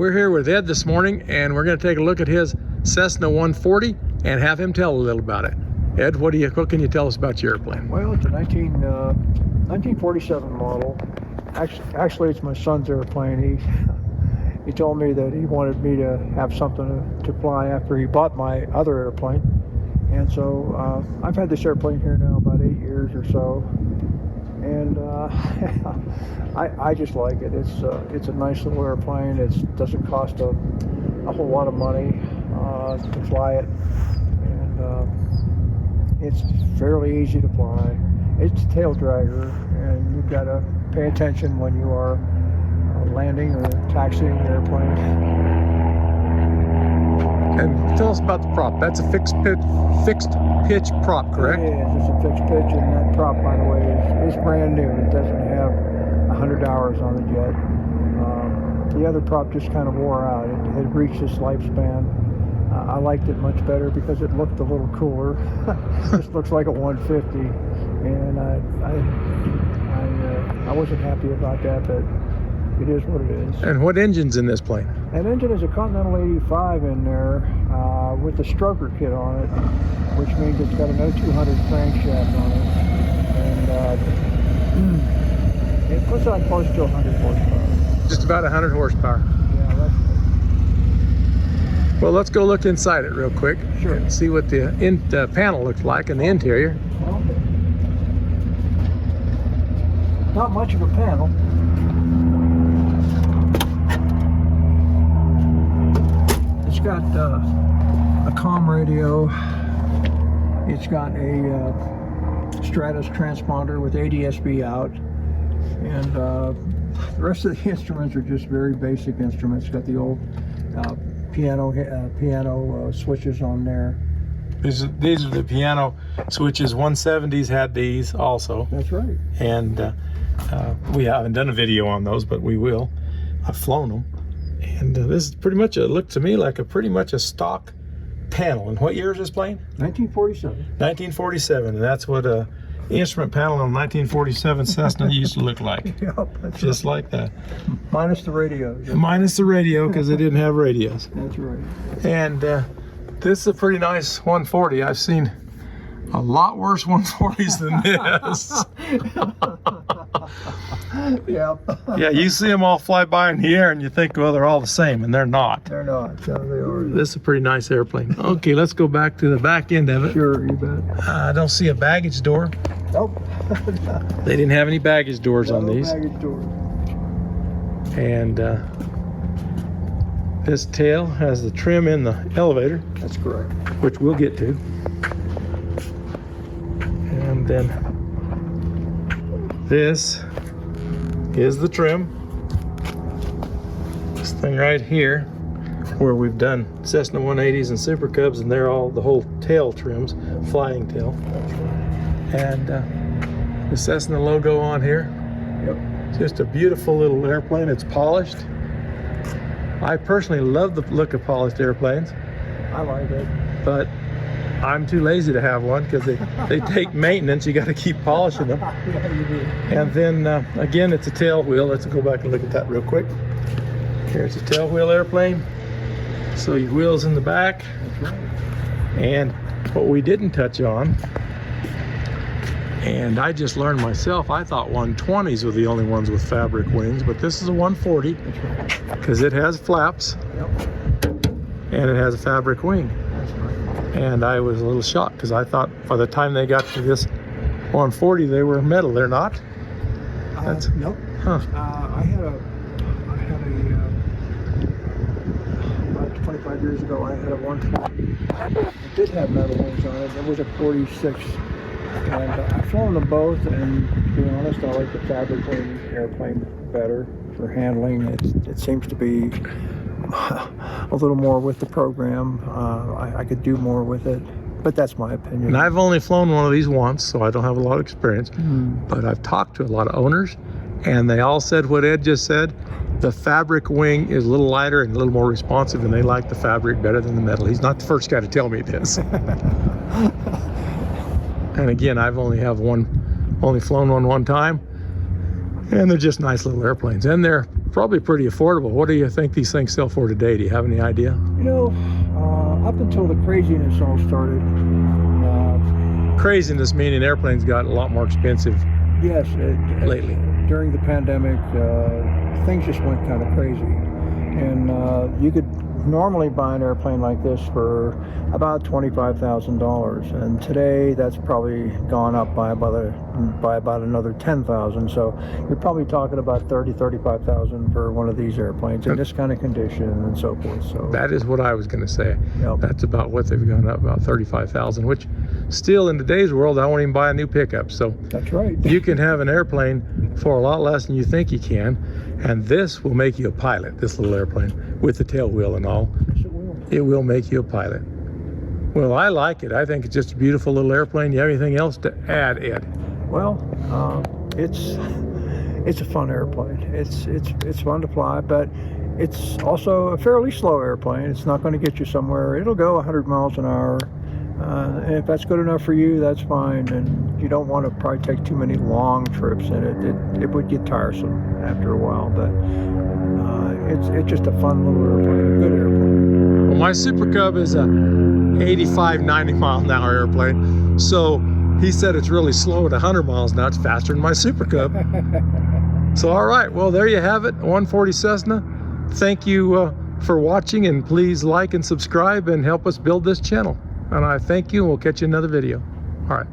We're here with Ed this morning, and we're going to take a look at his Cessna 140 and have him tell a little about it. Ed, what can you tell us about your airplane? Well, it's a 1947 model. Actually, it's my son's airplane. He told me that he wanted me to have something to fly after he bought my other airplane. And so I've had this airplane here now about 8 years or so. And I just like it. It's a nice little airplane. It doesn't cost a whole lot of money to fly it, and it's fairly easy to fly. It's a tail dragger, and you've got to pay attention when you are landing or taxiing the airplane. And tell us about the prop. That's a fixed pitch prop, correct? It is. It's a fixed pitch, and that prop, by the way, is brand new. It doesn't have 100 hours on it yet. The other prop just kind of wore out. It had reached its lifespan. I liked it much better because it looked a little cooler. This looks like a 150, and I wasn't happy about that, but it is what it is. And what engine's in this plane? That engine is a Continental 85 in there with the stroker kit on it, which means it's got an 0200 crankshaft on it, and it puts on close to 100 horsepower. Just about 100 horsepower. Yeah, that's Well, let's go look inside it real quick. Sure. And see what the panel looks like in the interior. well, not much of a panel. It's got a comm radio. It's got a Stratus transponder with ADSB out, and the rest of the instruments are just very basic instruments. It's got the old piano switches on there. These are the piano switches. 170s had these also. That's right. And we haven't done a video on those, but we will. I've flown them. And this is pretty much, it looked to me like pretty much a stock panel. And what year is this plane? 1947. 1947, and that's what a instrument panel on 1947 Cessna used to look like. Yep, that's Just right. like that. Minus the radios. Minus the radio, because they didn't have radios. That's right. And this is a pretty nice 140. I've seen a lot worse 140s than this. Yeah. Yeah, you see them all fly by in the air and you think, well, they're all the same, and they're not. They're not. No, they are. This is a pretty nice airplane. Okay, let's go back to the back end of it. Sure, you bet. I don't see a baggage door. Nope. They didn't have any baggage doors on these. Baggage door. And this tail has the trim in the elevator, That's correct. which we'll get to. And then this is the trim. This thing right here, where we've done Cessna 180s and Super Cubs, and they're all the whole tail trims, flying tail. That's right. And the Cessna logo on here. Yep. Just a beautiful little airplane. It's polished. I personally love the look of polished airplanes, I like it. but I'm too lazy to have one because they take maintenance. You got to keep polishing them. Yeah, you do. And then again, it's a tail wheel. Let's go back and look at that real quick. Here's a tail wheel airplane. So your wheels in the back. That's right. And what we didn't touch on, and I just learned myself, I thought 120s were the only ones with fabric wings, but this is a 140 That's right. because it has flaps Yep. and it has a fabric wing. That's right. And I was a little shocked because I thought by the time they got to this 140, they were metal. They're not. That's Nope. huh. I had about 25 years ago, I had a 140. It did have metal wings on it. It was a 46. And I've flown them both, and to be honest, I like the fabric wing airplane better for handling. It seems to be a little more with the program. I could do more with it, but that's my opinion. And I've only flown one of these once, so I don't have a lot of experience. But I've talked to a lot of owners, and they all said what Ed just said. The fabric wing is a little lighter and a little more responsive, and they like the fabric better than the metal. He's not the first guy to tell me this. And again, I've only flown one time, and they're just nice little airplanes. And they're probably pretty affordable. What do you think these things sell for today? Do you have any idea? You know, up until the craziness all started, Craziness meaning airplanes got a lot more expensive yes, lately. During the pandemic, things just went kind of crazy. And you could normally buy an airplane like this for about $25,000, and today that's probably gone up by about another $10,000. So you're probably talking about $35,000 for one of these airplanes in this kind of condition and so forth. So That is what I was going to say. Yep. That's about what they've gone up, about $35,000, which still in today's world, I won't even buy a new pickup. So that's right. you can have an airplane for a lot less than you think you can, and this will make you a pilot, this little airplane with the tail wheel and all. Yes, it will. It will make you a pilot. Well, I like it. I think it's just a beautiful little airplane. You have anything else to add, Ed? Well, it's a fun airplane. It's fun to fly, but it's also a fairly slow airplane. It's not going to get you somewhere. It'll go 100 miles an hour. And if that's good enough for you, that's fine. And you don't want to probably take too many long trips in it. It would get tiresome after a while, but it's just a fun little airplane, a good airplane. Well, my Super Cub is a 85, 90 mile an hour airplane. So he said it's really slow at 100 miles an hour. It's faster than my Super Cub. So, all right. Well, there you have it. 140 Cessna. Thank you for watching, and please like and subscribe and help us build this channel. And I thank you, and we'll catch you in another video. All right.